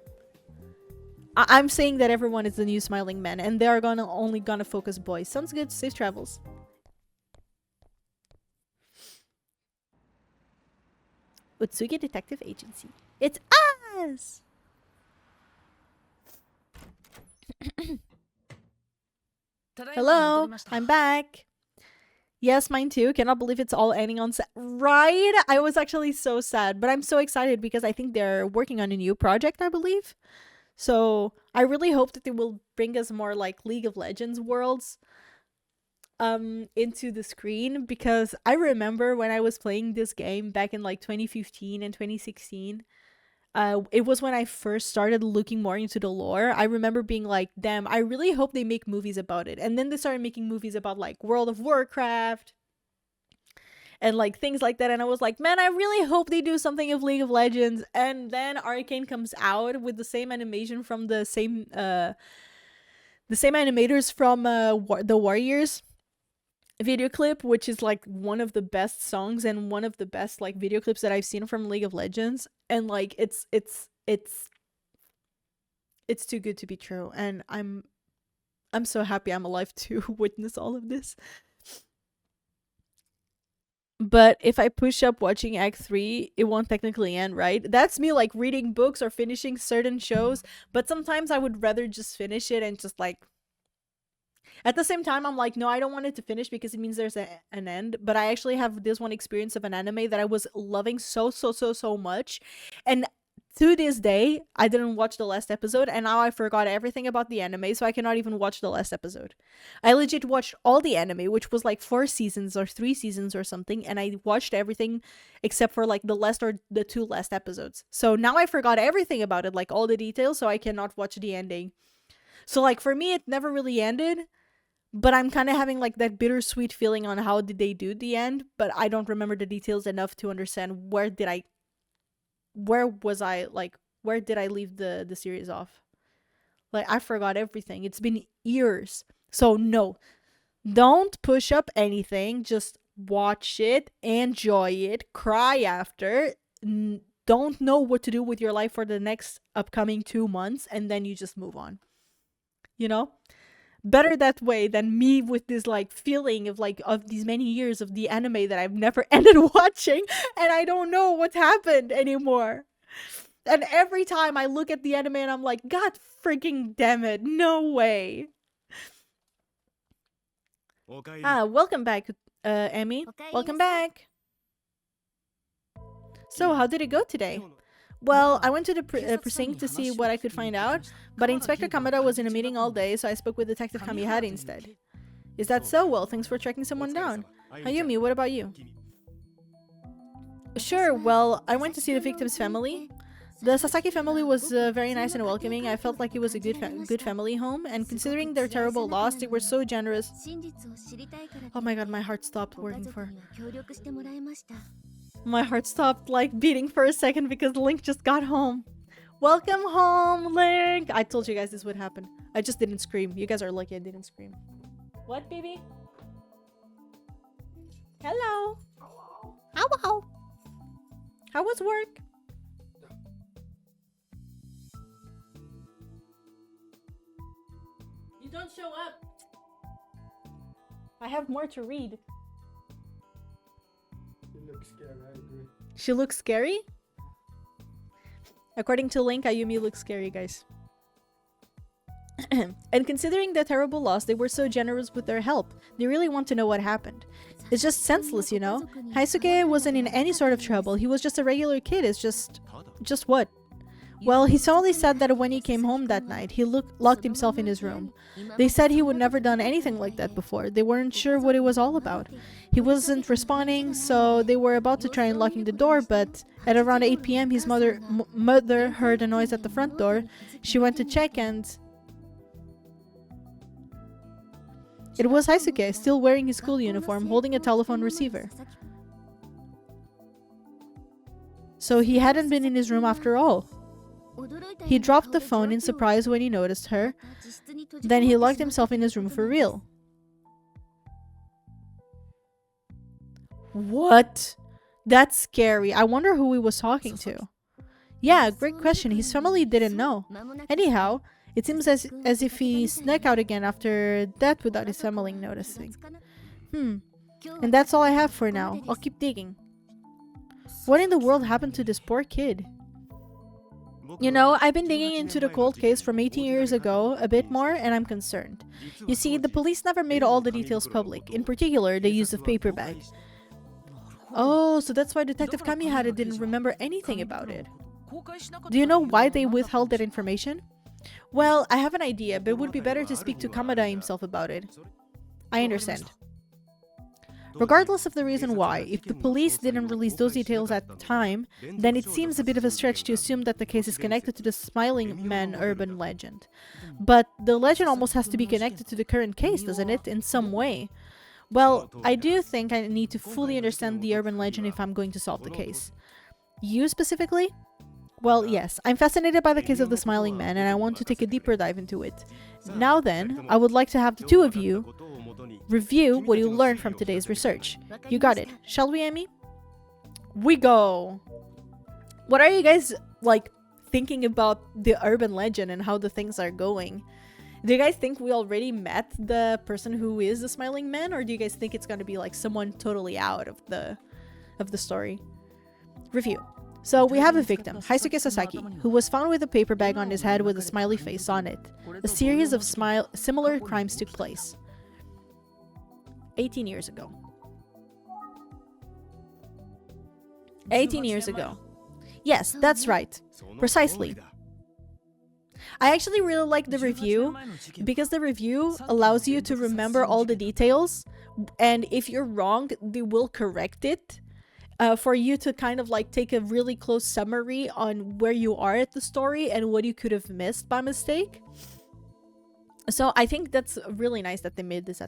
I'm saying that everyone is the new Smiling Man, and they are only gonna focus boys. Sounds good. Safe travels. Utsugi Detective Agency. It's us! Hello, I'm back. Yes, mine too. Cannot believe it's all ending on set. Right? I was actually so sad, but I'm so excited because I think they're working on a new project, I believe. So I really hope that they will bring us more like League of Legends worlds into the screen, because I remember when I was playing this game back in like 2015 and 2016. It was when I first started looking more into the lore. I remember being like, damn, I really hope they make movies about it. And then they started making movies about like World of Warcraft and like things like that. And I was like, man, I really hope they do something of League of Legends. And then Arcane comes out with the same animation from the same animators from the Warriors video clip, which is like one of the best songs and one of the best like video clips that I've seen from League of Legends. And like it's too good to be true, and I'm so happy I'm alive to witness all of this. But if I push up watching Act 3, it won't technically end, right? That's me like reading books or finishing certain shows, but sometimes I would rather just finish it and just like, at the same time, I'm like, no, I don't want it to finish because it means there's an end. But I actually have this one experience of an anime that I was loving so much. And to this day, I didn't watch the last episode. And now I forgot everything about the anime. So I cannot even watch the last episode. I legit watched all the anime, which was like 4 seasons or 3 seasons or something. And I watched everything except for like the last or the 2 last episodes. So now I forgot everything about it, like all the details. So I cannot watch the ending. So like for me, it never really ended. But I'm kind of having like that bittersweet feeling on how did they do the end, but I don't remember the details enough to understand where did I leave the series off. Like I forgot everything. It's been years. So no, don't push up anything. Just watch it, enjoy it, cry after. Don't know what to do with your life for the next upcoming 2 months, and then you just move on. You know? Better that way than me with this like feeling of like of these many years of the anime that I've never ended watching, and I don't know what happened anymore. And every time I look at the anime and I'm like, God freaking damn it, no way. Welcome back, Emmy. Welcome back. So, how did it go today? Well, I went to the precinct to see what I could find out, but Inspector Kamada was in a meeting all day, so I spoke with Detective Kamihara instead. Is that so? Well, thanks for tracking someone down. Hayumi, what about you? Sure, well, I went to see the victim's family. The Sasaki family was very nice and welcoming. I felt like it was a good family home, and considering their terrible loss, they were so generous. Oh my god, my heart stopped working for... My heart stopped like beating for a second because Link just got home. Welcome home, Link! I told you guys this would happen. I just didn't scream. You guys are lucky I didn't scream. What, baby? Hello. How? How was work? You don't show up. I have more to read. You look scared, I agree. She looks scary? According to Link, Ayumi looks scary, guys. And considering the terrible loss, they were so generous with their help. They really want to know what happened. It's just senseless, you know? Haisuke wasn't in any sort of trouble. He was just a regular kid. It's just what? Well, his family said that when he came home that night, he locked himself in his room. They said he would never done anything like that before. They weren't sure what it was all about. He wasn't responding, so they were about to try and locking the door, but at around 8 p.m. his mother heard a noise at the front door. She went to check and it was Haisuke, still wearing his school uniform, holding a telephone receiver. So he hadn't been in his room after all. He dropped the phone in surprise when he noticed her. Then he locked himself in his room for real. What? That's scary. I wonder who he was talking to. Yeah, great question. His family didn't know. Anyhow, it seems as if he snuck out again after that without his family noticing. And that's all I have for now. I'll keep digging. What in the world happened to this poor kid? You know, I've been digging into the cold case from 18 years ago a bit more, and I'm concerned. You see, the police never made all the details public, in particular the use of paper bags. Oh, so that's why Detective Kamihara didn't remember anything about it. Do you know why they withheld that information? Well, I have an idea, but it would be better to speak to Kamada himself about it. I understand. Regardless of the reason why, if the police didn't release those details at the time, then it seems a bit of a stretch to assume that the case is connected to the Smiling Man urban legend. But the legend almost has to be connected to the current case, doesn't it? In some way. Well, I do think I need to fully understand the urban legend if I'm going to solve the case. You specifically? Well, yes, I'm fascinated by the case of the Smiling Man and I want to take a deeper dive into it. Now then, I would like to have the two of you review what you learned from today's research. You got it. Shall we, Emi? We go! What are you guys, like, thinking about the urban legend and how the things are going? Do you guys think we already met the person who is the Smiling Man, or do you guys think it's gonna be like someone totally out of the story? Review. So we have a victim, Haisuke Sasaki, who was found with a paper bag on his head with a smiley face on it. A series of similar crimes took place 18 years ago. 18 years ago. Yes, that's right. Precisely. I actually really like the review because the review allows you to remember all the details, and if you're wrong, they will correct it for you to kind of like take a really close summary on where you are at the story and what you could have missed by mistake. So I think that's really nice that they made this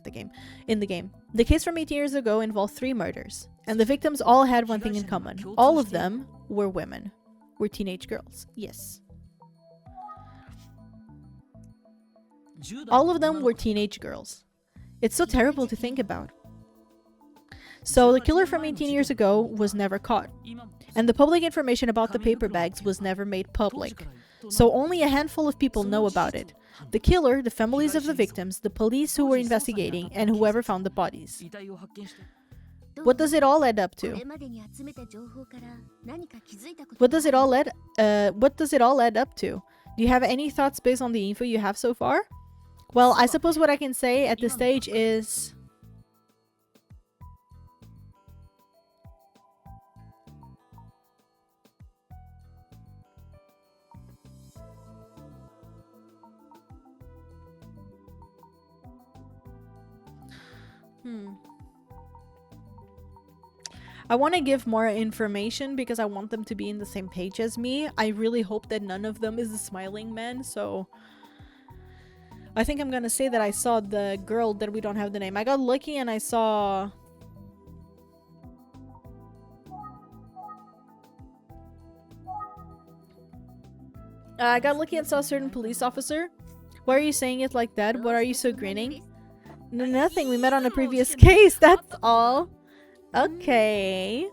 in the game. The case from 8 years ago involved 3 murders, and the victims all had one thing in common. All of them were women. Were teenage girls. Yes. All of them were teenage girls. It's so terrible to think about. So the killer from 18 years ago was never caught, and the public information about the paper bags was never made public. So only a handful of people know about it. The killer, the families of the victims, the police who were investigating, and whoever found the bodies. What does it all add up to? What does it all add up to? Do you have any thoughts based on the info you have so far? Well, I suppose what I can say at this stage is... I want to give more information because I want them to be in the same page as me. I really hope that none of them is the Smiling Man, so... I think I'm gonna say that I saw the girl that we don't have the name. I got lucky and I saw... I got lucky and saw a certain police officer. Why are you saying it like that? What are you so grinning? Nothing, we met on a previous case, that's all. Okay.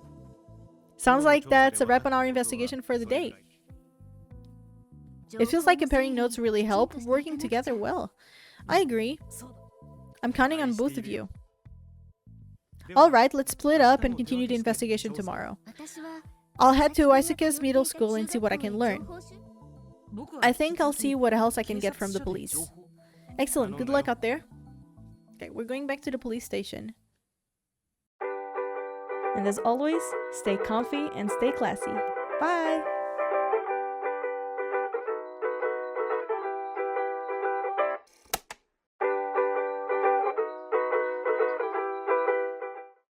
Sounds like that's a wrap on our investigation for the day. It feels like comparing notes really help, working together well. I agree. I'm counting on both of you. Alright, let's split up and continue the investigation tomorrow. I'll head to Isaka's middle school and see what I can learn. I think I'll see what else I can get from the police. Excellent, good luck out there. Okay, we're going back to the police station. And as always, stay comfy and stay classy. Bye!